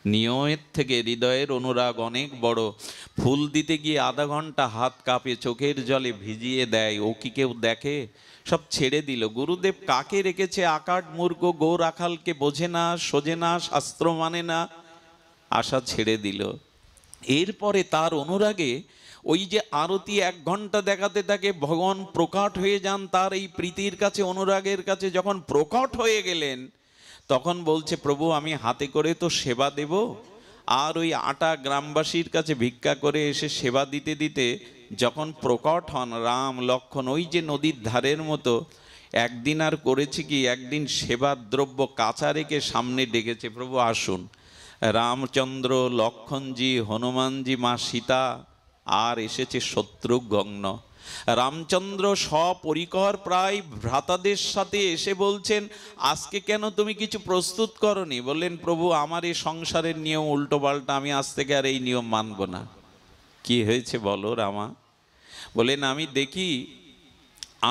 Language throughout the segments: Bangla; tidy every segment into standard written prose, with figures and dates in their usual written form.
নিয়মের থেকে হৃদয়ের অনুরাগ অনেক বড়। ফুল দিতে গিয়ে আধা ঘন্টা হাত কাঁপে, চোখের জলে ভিজিয়ে দেয়, ও কি কেউ দেখে? সব ছেড়ে দিল। গুরুদেব কাকে রেখেছে? আকাট মূর্খ গো রাখালকে, বোঝে না, সোজে না, শাস্ত্র মানে না, আশা ছেড়ে দিল। এরপরে তার অনুরাগে ওই যে আরতি 1 ঘন্টা দেখাতে থাকে, ভগবান প্রকট হয়ে যান তার এই প্রীতির কাছে, অনুরাগের কাছে। যখন প্রকট হয়ে গেলেন তখন বলছে, প্রভু আমি হাতে করে তো সেবা দেব, আর ওই আটা গ্রামবাসীর কাছে ভিক্ষা করে এসে সেবা দিতে দিতে যখন প্রকট হন রাম লক্ষ্মণ, ওই যে নদীর ধারের মতো, একদিন আর করেছে কি, একদিন সেবার দ্রব্য কাঁচা রেখে সামনে ডেকেছে, প্রভু আসুন। রামচন্দ্র, লক্ষ্মণজি, হনুমানজি, মা সীতা, আর এসেছে শত্রুঘ্ন। রামচন্দ্র সপরিকর প্রায় ভ্রাতাদের সাথে এসে বলছেন, আজকে কেন তুমি কিছু প্রস্তুত করনি? বললেন, প্রভু আমার এই সংসারের নিয়ম উল্টোপাল্টা, আমি আজ থেকে আর এই নিয়ম মানব না। কি হয়েছে বলো রামা? বলেন, আমি দেখি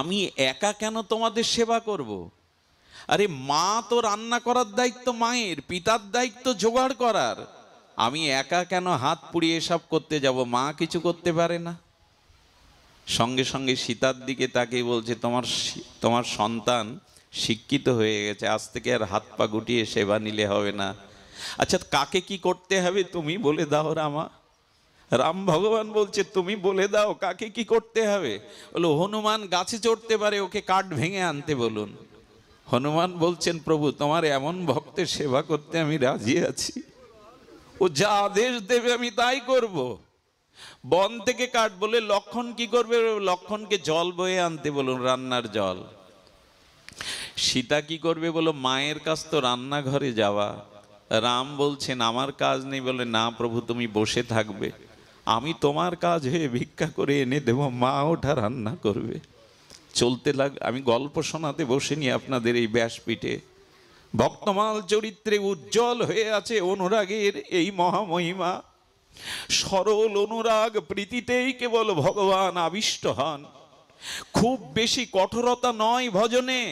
আমি একা কেন তোমাদের সেবা করব? আরে মা তো রান্না করার দায়িত্ব মায়ের, পিতার দায়িত্ব জোগাড় করার। আমি একা কেন হাত পুড়িয়ে এসব করতে যাব? মা কিছু করতে পারে না? সঙ্গে সঙ্গে সীতার দিকে তাকে বলছে, তোমার সন্তান শিক্ষিত হয়ে গেছে, আজ থেকে আর হাত পা গুটিয়ে সেবা নিলে হবে না। আচ্ছা কাকে কি করতে হবে তুমি বলে দাও রামা। রাম ভগবান বলছে, তুমি বলে দাও কাকে কি করতে হবে। বলো, হনুমান গাছে চড়তে পারে, ওকে কাঠ ভেঙে আনতে বলুন। হনুমান বলছেন, প্রভু তোমার এমন ভক্তের সেবা করতে আমি রাজি আছি, ও যা আদেশ দেবে আমি তাই করব। বন থেকে কাঠ। বলে লক্ষণ কি করবে? লক্ষণকে জল বয়ে আনতে বলুন, রান্নার জল। সীতা কি করবে? বলো মায়ের কাছ তো রান্নাঘরে যাওয়া। রাম বলছেন, আমার কাজ নেই। বলে, না প্রভু তুমি বসে থাকবে, আমি তোমার কাজ হয়ে ভিক্ষা করে এনে দেব, মা ওঠা রান্না করবে। চলতে লাগ। আমি গল্প শোনাতে বসিনি আপনাদের এই ব্যাসপীঠে। ভক্তমাল চরিত্রে উজ্জ্বল হয়ে আছে অনুরাগের এই মহামহিমা। সরল অনুরাগ প্রীতিতেই কেবল ভগবান আবিষ্ট হন। খুব বেশি কঠোরতা নয় ভজনে।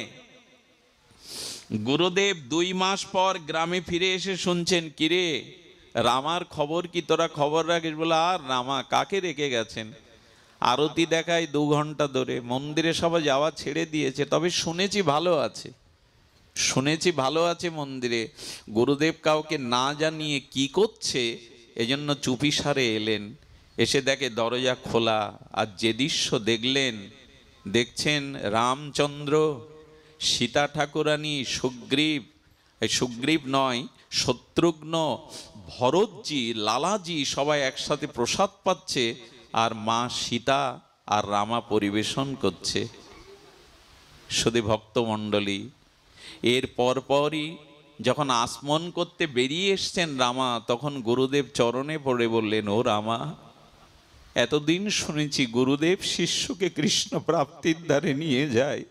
গুরুদেব 2 মাস পর গ্রামে ফিরে এসে শুনছেন, কিরে রামার খবর কি, তোরা খবর রাখিস? বলে, আর রামা কাকে রেখে গেছেন? আরতি দেখায় 2 ঘন্টা ধরে, মন্দিরে সবাই যাওয়া ছেড়ে দিয়েছে, তবে শুনেছি ভালো আছে, শুনেছি ভালো আছে মন্দিরে। গুরুদেব কাউকে না জানিয়ে কি করছে এজন্য চুপিসারে এলেন। এসে দেখে দরজা খোলা, আর যে দৃশ্য দেখলেন, দেখছেন রামচন্দ্র, সীতা ঠাকুরানী, সুগ্রীব, সুগ্রীব নয় শত্রুঘ্ন, ভরতজি, লালাজি সবাই একসাথে প্রসাদ পাচ্ছে, আর মা সীতা আর রামা পরিবেশন করছে। শুধু ভক্তমণ্ডলী, এর পরপরই যখন আসমন করতে বেরিয়ে এসছেন রামা, তখন গুরুদেব চরণে পড়ে বললেন, ও রামা, এতদিন শুনেছি গুরুদেব শিষ্যকে কৃষ্ণ প্রাপ্তির দ্বারে নিয়ে যায়,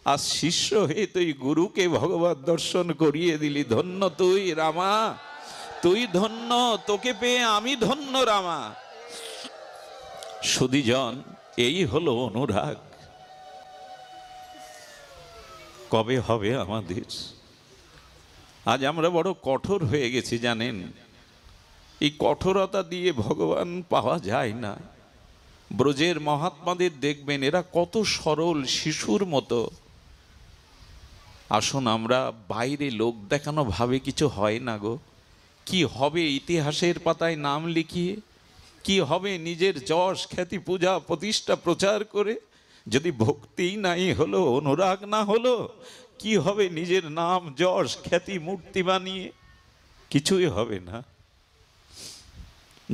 আজ শিষ্য হয়ে তুই গুরুকে ভগবত দর্শন করিয়ে দিলি। ধন্য তুই রামা, তুই ধন্য, তোকে পেয়ে আমি ধন্য রামা। সুধীজন, এই হলো অনুরাগ। কবে হবে আমাদের? আজ আমরা বড় কঠোর হয়ে গেছি জানেন। এই কঠোরতা দিয়ে ভগবান পাওয়া যায় না। ব্রজের মহাত্মাদের দেখবেন, এরা কত সরল, শিশুর মতো। আসুন, আমরা বাইরে লোক দেখানো ভাবে কিছু হয় না গো। কি হবে ইতিহাসের পাতায় নাম লিখিয়ে? কি হবে নিজের যশ খ্যাতি পূজা প্রতিষ্ঠা প্রচার করে? যদি ভক্তি নাই হলো, অনুরাগ না হলো, কি হবে নিজের নাম যশ খ্যাতি মূর্তি বানিয়ে? কিছুই হবে না।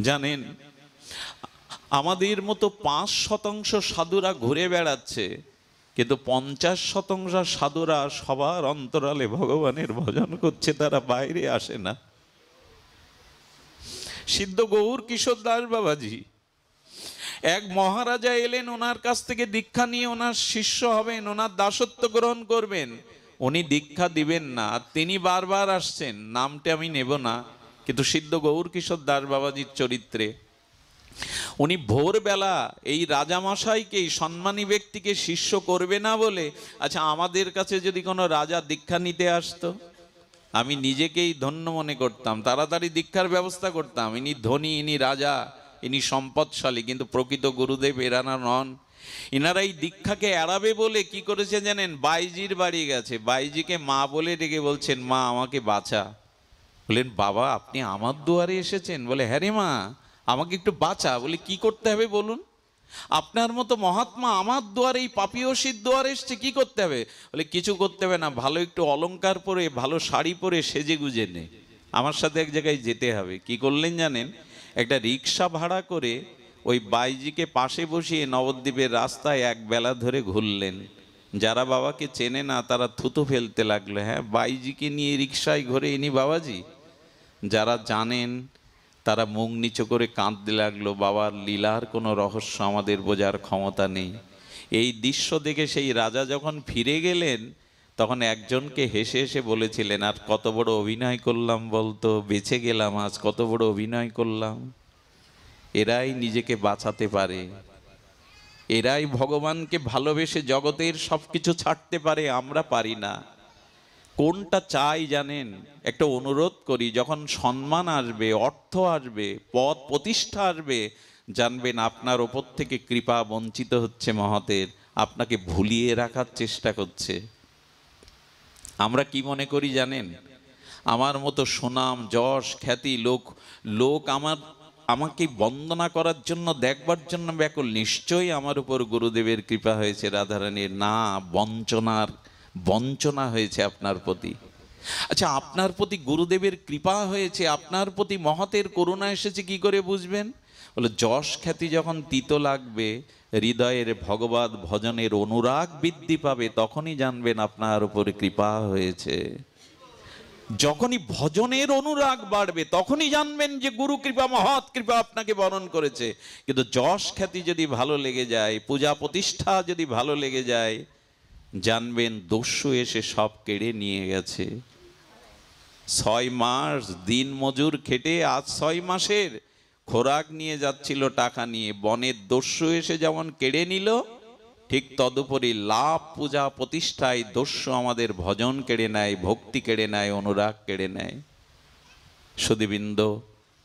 জানেন, আমাদের মতো 5% সাধুরা ঘুরে বেড়াচ্ছে, কিন্তু 50% সাধুরা সবার অন্তরালে ভগবানের ভজন করছে, তারা বাইরে আসে না। সিদ্ধ গৌর কিশোর দাস বাবাজি, এক মহারাজা এলেন, ওনার কাছ থেকে দীক্ষা নিয়ে ওনার শিষ্য হবেন, ওনার দাসত্ব গ্রহণ করবেন। উনি দীক্ষা দিবেন না, তিনি বারবার আসছেন, নামটা আমি নেব না, কিন্তু সিদ্ধ গৌর কিশোর দাস বাবাজির চরিত্রে উনি ভোরবেলা এই রাজামশাইকে, সম্মানী ব্যক্তিকে শিষ্য করবে না বলে, আচ্ছা আমাদের কাছে যদি কোনো রাজা দীক্ষা নিতে আসতো, আমি নিজেকেই ধন্য মনে করতাম, তাড়াতাড়ি দীক্ষার ব্যবস্থা করতাম। ইনি ধনী, ইনি রাজা, ইনি সম্পদশালী, কিন্তু প্রকৃত গুরুদেব এরানা নন। ইনারা এই দীক্ষাকে এড়াবে বলে কি করেছে জানেন? বাইজির বাড়ি গেছে, বাইজিকে মা বলে ডেকে বলছেন, মা আমাকে বাঁচা। বললেন, বাবা আপনি আমার দুয়ারে এসেছেন? বলে, হ্যাঁ রে মা, আমাকে একটু বাঁচা। বলে, কি করতে হবে বলুন? আপনার মতো মহাত্মা আমার দুয়ারে, এই পাপিয়সীর দুয়ারে এসছে, কি করতে হবে? বলে, কিছু করতে হবে না, ভালো একটু অলংকার পরে, ভালো শাড়ি পরে সেজে গুজে নে, আমার সাথে এক জায়গায় যেতে হবে। কি করলেন জানেন? একটা রিক্সা ভাড়া করে ওই বাইজিকে পাশে বসিয়ে নবদ্বীপের রাস্তায় এক বেলা ধরে ঘুরলেন। যারা বাবাকে চেনে না তারা থুতু ফেলতে লাগলো, হ্যাঁ বাইজিকে নিয়ে রিক্সায় ঘুরে ইনি বাবাজি। যারা জানেন তারা মুখ নিচু করে কাঁদতে লাগলো, বাবার লীলার কোনো রহস্য আমাদের বোঝার ক্ষমতা নেই। এই দৃশ্য দেখে সেই রাজা যখন ফিরে গেলেন, তখন একজনকে হেসে হেসে বলেছিলেন, আর কত বড় অভিনয় করলাম বলতো, বেঁচে গেলাম আজ, কত বড় অভিনয় করলাম। এরাই নিজেকে বাঁচাতে পারে, এরাই ভগবানকে ভালোবেসে জগতের সবকিছু ছাড়তে পারে, আমরা পারি না। কোনটা চাই জানেন? একটা অনুরোধ করি, যখন সম্মান আসবে, অর্থ আসবে, পদ প্রতিষ্ঠা আসবে, জানবেন আপনার ওপর থেকে কৃপা বঞ্চিত হচ্ছে মহতের, আপনাকে ভুলিয়ে রাখার চেষ্টা করছে। আমরা কি মনে করি জানেন? আমার মতো সুনাম যশ খ্যাতি লোক আমাকে বন্দনা করার জন্য, দেখবার জন্য ব্যাকুল, নিশ্চয়ই আমার উপর গুরুদেবের কৃপা হয়েছে রাধারানীর। না, বঞ্চনা হয়েছে আপনার প্রতি। আচ্ছা, আপনার প্রতি গুরুদেবের কৃপা হয়েছে, আপনার প্রতি মহতের করুণা এসেছে, কি করে বুঝবেন? বলে, যশ খ্যাতি যখন তিতো লাগবে, হৃদয়ের ভগবত ভজনের অনুরাগ বৃদ্ধি পাবে, তখনই জানবেন আপনার উপরে কৃপা হয়েছে। যখনই ভজনের অনুরাগ বাড়বে, তখনই জানবেন যে গুরু কৃপা, মহৎ কৃপা আপনাকে বরণ করেছে। কিন্তু যশ খ্যাতি যদি ভালো লেগে যায়, পূজা প্রতিষ্ঠা যদি ভালো লেগে যায়, জানবেন দস্যু এসে সব কেড়ে নিয়ে গেছে। 6 মাস দিন মজুর খেটে আজ 6 মাসের খোরাক নিয়ে যাচ্ছিল টাকা নিয়ে, বনের দস্যু এসে যেমন কেড়ে নিল, ঠিক তদুপরি লাভ পূজা প্রতিষ্ঠায় দস্যু আমাদের ভজন কেড়ে নেয়, ভক্তি কেড়ে নেয়, অনুরাগ কেড়ে নেয়। সুধীবৃন্দ,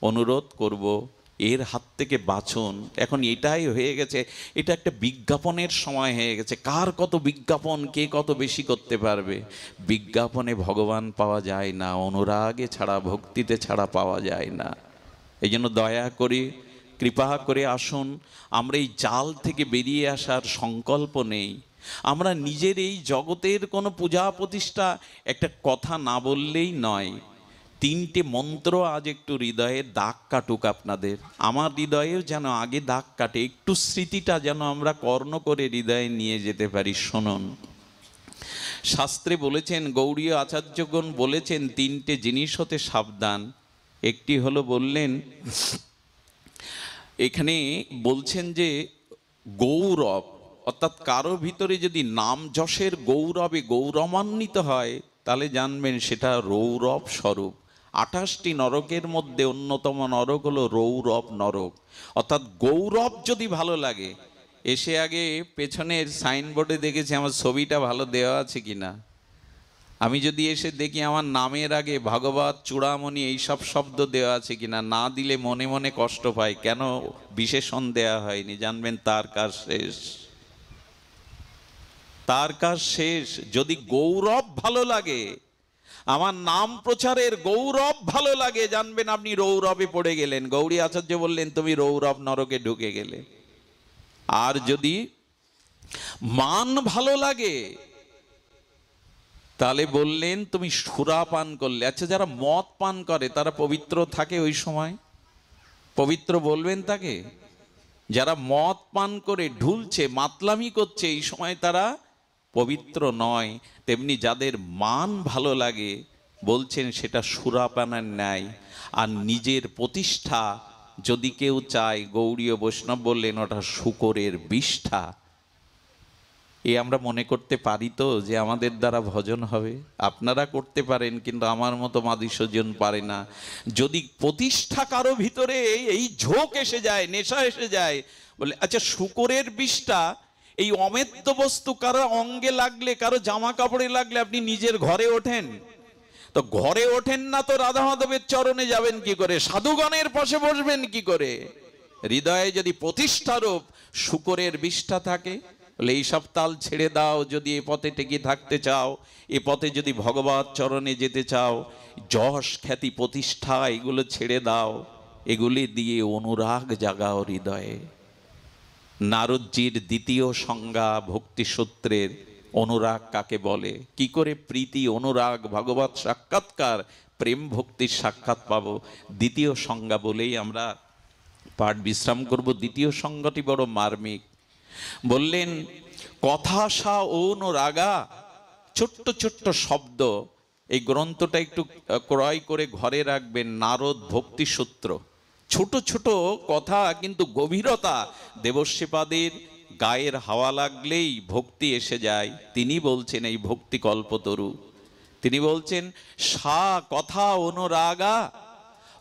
অনুরোধ করব, এর হাত থেকে বাঁচুন। এখন এটাই হয়ে গেছে, এটা একটা বিজ্ঞাপনের সময় হয়ে গেছে। কার কত বিজ্ঞাপন, কে কত বেশি করতে পারবে। বিজ্ঞাপনে ভগবান পাওয়া যায় না, অনুরাগে ছাড়া, ভক্তিতে ছাড়া পাওয়া যায় না। এই জন্য দয়া করি, কৃপা করে আসুন, আমরা এই জাল থেকে বেরিয়ে আসার সংকল্প নেই। আমরা নিজের এই জগতের কোনো পূজা প্রতিষ্ঠা একটা কথা না বললেই নয়। 3টে মন্ত্র আজ একটু হৃদয়ে দাগ কাটুক আপনাদের, আমার হৃদয়েও যেন আগে দাগ কাটে, একটু স্মৃতিটা যেন আমরা কর্ণ করে হৃদয়ে নিয়ে যেতে পারি। শুনুন, শাস্ত্রে বলেছেন, গৌড়ীয় আচার্যগণ বলেছেন, 3টে জিনিস হতে সাবধান। একটি হলো, বললেন এখানে বলছেন যে গৌরব, অর্থাৎ কারো ভিতরে যদি নাম যশের গৌরবে গৌরবান্বিত হয়, তাহলে জানবেন সেটা রৌরব স্বরূপ। 28টি নরকের মধ্যে অন্যতম নরক হলো রৌরব নরক। অর্থাৎ গৌরব যদি ভালো লাগে, এসে আগে পেছনের সাইনবোর্ডে দেখেছি আমার ছবিটা ভালো দেওয়া আছে কিনা। আমি যদি এসে দেখি আমার নামের আগে ভাগবত চূড়ামণি এইসব শব্দ দেওয়া আছে কিনা, না দিলে মনে মনে কষ্ট পাই, কেন বিশেষণ দেয়া হয়নি, জানবেন তার কাজ শেষ, তার কাজ শেষ। যদি গৌরব ভালো লাগে, আমার নাম প্রচারের গৌরব ভালো লাগে, জানবেন আপনি রৌরবে পড়ে গেলেন। গৌড়ী আচার্য বললেন, তুমি রৌরব নরকে ঢুকে গেলে। আর যদি মান ভালো লাগে, তাহলে বললেন তুমি সুরা পান করলে। আচ্ছা, যারা মদ পান করে তারা পবিত্র থাকে ওই সময়? পবিত্র বলবেন তাকে? যারা মদ পান করে ঢুলছে, মাতলামি করছে, এই সময় তারা পবিত্র নয়। তেমনি যাদের মান ভালো লাগে, বলছেন সেটা সুরাপানের ন্যায়। আর নিজের প্রতিষ্ঠা যদি কেউ চায়, গৌড়ীয় বৈষ্ণব বললেন ওটা শূকরের বিষ্ঠা। এ আমরা মনে করতে পারি তো যে আমাদের দ্বারা ভজন হবে? আপনারা করতে পারেন, কিন্তু আমার মতো মাদিসজন পারে না। যদি প্রতিষ্ঠা কারো ভিতরে এই ঝোঁক এসে যায়, নেশা এসে যায়, বলে আচ্ছা শূকরের বিষটা এই অমেদ্য বস্তু কারো অঙ্গে লাগলে, কারো জামা কাপড়ে লাগলে আপনি নিজের ঘরে ওঠেন? তো ঘরে ওঠেন না তো রাধা মাধবের চরণে যাবেন কি করে, সাধুগণের পাশে বসবেন কি করে? হৃদয়ে যদি প্রতিষ্ঠারূপ শুকরের বিষ্ঠা থাকে, বলে এইসব তাল ছেড়ে দাও। যদি এ পথে টেকে থাকতে চাও, এ পথে যদি ভগবত চরণে যেতে চাও, যশ খ্যাতি প্রতিষ্ঠা এগুলো ছেড়ে দাও, এগুলি দিয়ে অনুরাগ জাগাও হৃদয়ে। নারদজির দ্বিতীয় সংজ্ঞা ভক্তি সূত্রের অনুরাগ কাকে বলে, কি করে প্রীতি অনুরাগ ভগবত সাক্ষাৎকার প্রেম ভক্তির সাক্ষাৎ পাবো, দ্বিতীয় সংজ্ঞা বলেই আমরা পাঠ বিশ্রাম করব। দ্বিতীয় সংজ্ঞাটি বড় মার্মিক। বললেন কথা সা অনুরাগা, ছোট্ট ছোট্ট শব্দ। এই গ্রন্থটা একটু ক্রয় করে ঘরে রাখবেন, নারদ ভক্তি সূত্র। ছোট ছোট কথা কিন্তু গভীরতা। দেবশ্রীপাদের গায়ের হাওয়া লাগলেই ভক্তি এসে যায়। তিনি বলছেন এই ভক্তি কল্পতরু, তিনি বলছেন সা কথা অনুরাগা,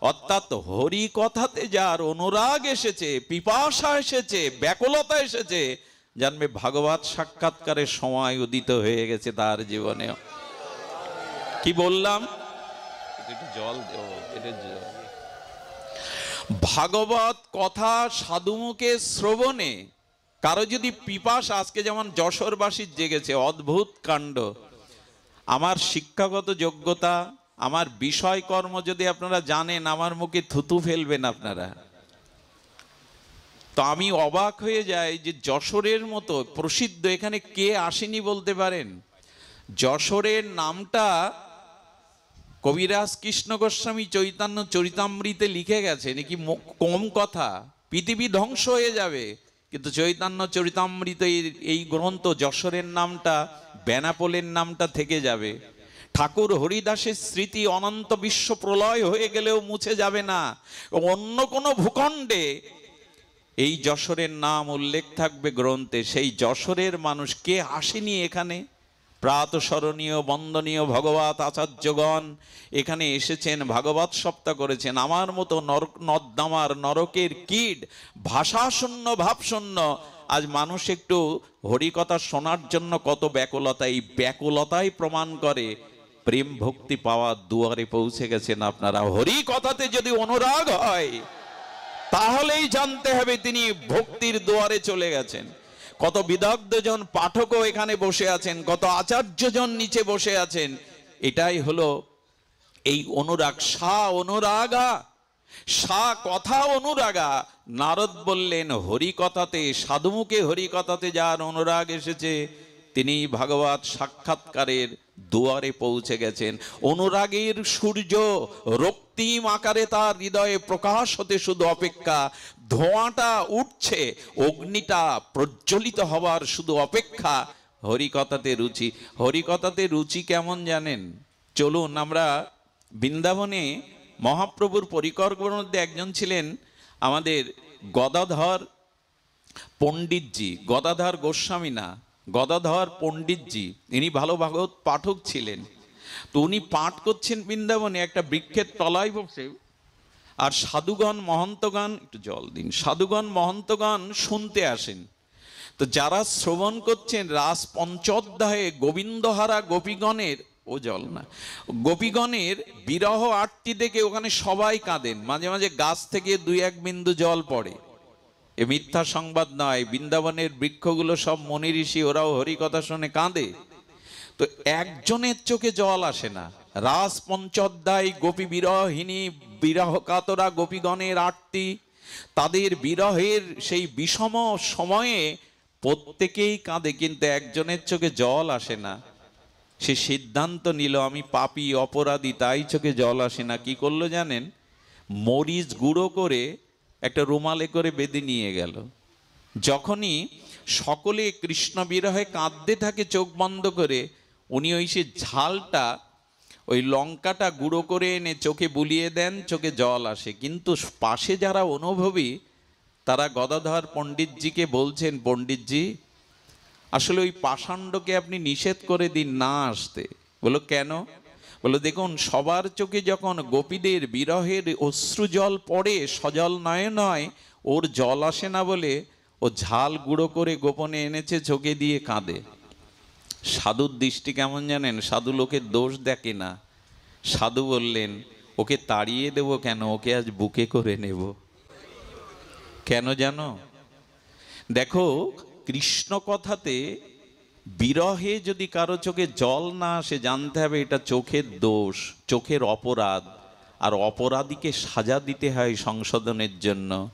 অর্থাৎ হরি কথাতে যার অনুরাগ এসেছে, পিপাসা এসেছে, ব্যাকুলতা এসেছে, জানবে ভাগবত সাক্ষাৎকারের সময় উদিত হয়ে গেছে তার জীবনে। কি বললাম? একটু জল দেব, ভাগবত কথা সাধুমুখে শ্রবণে কারো যদি পিপাসা, আজকে যেমন যশোরবাসীর জেগেছে, অদ্ভুত কাণ্ড। আমার শিক্ষাগত যোগ্যতা, আমার বিষয় কর্ম যদি আপনারা জানেন, আমার মুখে থুতু ফেলবেন আপনারা। তো আমি অবাক হয়ে যাই যে যশোরের মতো প্রসিদ্ধ, এখানে কে আসেনি বলতে পারেন? যশোরের নামটা কবিরাজ কৃষ্ণ গোস্বামী চৈতন্য চরিতামৃতে লিখে গেছে, নাকি কম কথা, পৃথিবী ধ্বংস হয়ে যাবে, কিন্তু চৈতন্য চরিতামৃত এই গ্রন্থ যশোরের নামটা, বেনাপোলের নামটা থেকে যাবে। ঠাকুর হরিদাসের স্মৃতি অনন্ত বিশ্ব প্রলয় হয়ে গেলেও মুছে যাবে না। অন্য কোনো ভূখণ্ডে এই যশোরের নাম উল্লেখ থাকবে গ্রন্থে। সেই যশোরের মানুষ কে আসেনি এখানে? প্রাতঃস্মরণীয় বন্দনীয় ভগবত আচার্যগণ এখানে এসেছেন, ভাগবত সপ্তাহ করেছেন। আমার মতো নর্দমার নরকের কীট, ভাষাশূন্য ভাবশূন্য আজ মানুষ একটু হরিকথা শোনার জন্য কত ব্যাকুলতা। এই ব্যাকুলতাই প্রমাণ করে প্রেম ভক্তি পাওয়ার দুয়ারে পৌঁছে গেছেন আপনারা। হরি কথাতে যদি অনুরাগ হয় তাহলেই জানতে হবে তিনি ভক্তির দুয়ারে চলে গেছেন। কত বিদগ্ধজন পাঠকও এখানে বসে আছেন, কত আচার্যজন নিচে বসে আছেন। এটাই হলো এই অনুরাগ। সা অনুরাগা, সা কথা অনুরাগা। নারদ বললেন হরি কথাতে, সাধুমুখে হরি কথাতে যার অনুরাগ এসেছে তিনি ভাগবত সাক্ষাৎকারের দুয়ারে পৌঁছে গেছেন। অনুরাগের সূর্য রক্তিম আকারে তার হৃদয়ে প্রকাশ হতে শুধু অপেক্ষা। ধোঁয়াটা উঠছে, অগ্নিটা প্রজ্বলিত হবার শুধু অপেক্ষা। হরিকথাতে রুচি। হরিকথাতে রুচি কেমন জানেন? চলুন আমরা বৃন্দাবনে মহাপ্রভুর পরিকর্মের মধ্যে একজন ছিলেন আমাদের গদাধর পণ্ডিতজি। গদাধর গোস্বামী না, গদাধর পণ্ডিতজি। ইনি ভালো ভাগবত পাঠক ছিলেন। তো উনি পাঠ করছেন বৃন্দাবনে একটা বৃক্ষের তলায় বসে, আর সাধুগণ মহন্তগণ, একটু জল দিন, সাধুগণ মহন্তগণ শুনতে আসেন। তো যারা শ্রবণ করছেন রাস পঞ্চোধ্যায়ে গোবিন্দহারা গোপীগণের, ও জল না, গোপীগণের বিরহ আরতি দেখে ওখানে সবাই কাঁদেন। মাঝে মাঝে গাছ থেকে 2-1 বিন্দু জল পড়ে। এ মিথ্যা সংবাদ নয়। বৃন্দাবনের বৃক্ষগুলো সব মনি ঋষি, ওরাও হরিকথা শুনে কাঁদে। তো একজনের চোখে জল আসে না। রাস পঞ্চোধ্যায় গোপী বিরহিনী, বিরহ কাতরা গোপীগণের আরতি, তাদের বিরহের সেই বিষম সময়ে প্রত্যেকেই কাঁদে, কিন্তু একজনের চোখে জল আসে না। সে সিদ্ধান্ত নিল আমি পাপী অপরাধী, তাই চোখে জল আসে না। কি করলো জানেন? মরিচ গুঁড়ো করে একটা রুমালে করে বেঁধে নিয়ে গেল। যখনই সকলে কৃষ্ণ বিরহে কাঁদতে থাকে চোখ বন্ধ করে, উনি ওই সে ঝালটা, ওই লঙ্কাটা গুঁড়ো করে এনে চোখে বুলিয়ে দেন, চোখে জল আসে। কিন্তু পাশে যারা অনুভবী তারা গদাধর পণ্ডিতজিকে বলছেন, পণ্ডিতজি আসলে ওই পাষাণ্ডকে আপনি নিষেধ করে দিন না আসতে। বলো কেন? বলো দেখুন, সবার চোখে যখন গোপীদের বিরহের অশ্রু জল পড়ে সজল নয় নয়, ওর জল আসে না বলে ও ঝাল গুঁড়ো করে গোপনে এনেছে, চোখে দিয়ে কাঁদে। সাধুর দৃষ্টি কেমন জানেন? সাধু লোকের দোষ দেখে না, সাধু বললেন, ওকে তাড়িয়ে দেবো কেন, ওকে আজ বুকে করে নেব। কেন জানো? দেখো, কৃষ্ণ কথাতে বিরহে যদি কারো চোখে জল না আসে, জানতে হবে এটা চোখের দোষ, চোখের অপরাধ। আর অপরাধীকে সাজা দিতে হয় সংশোধনের জন্য।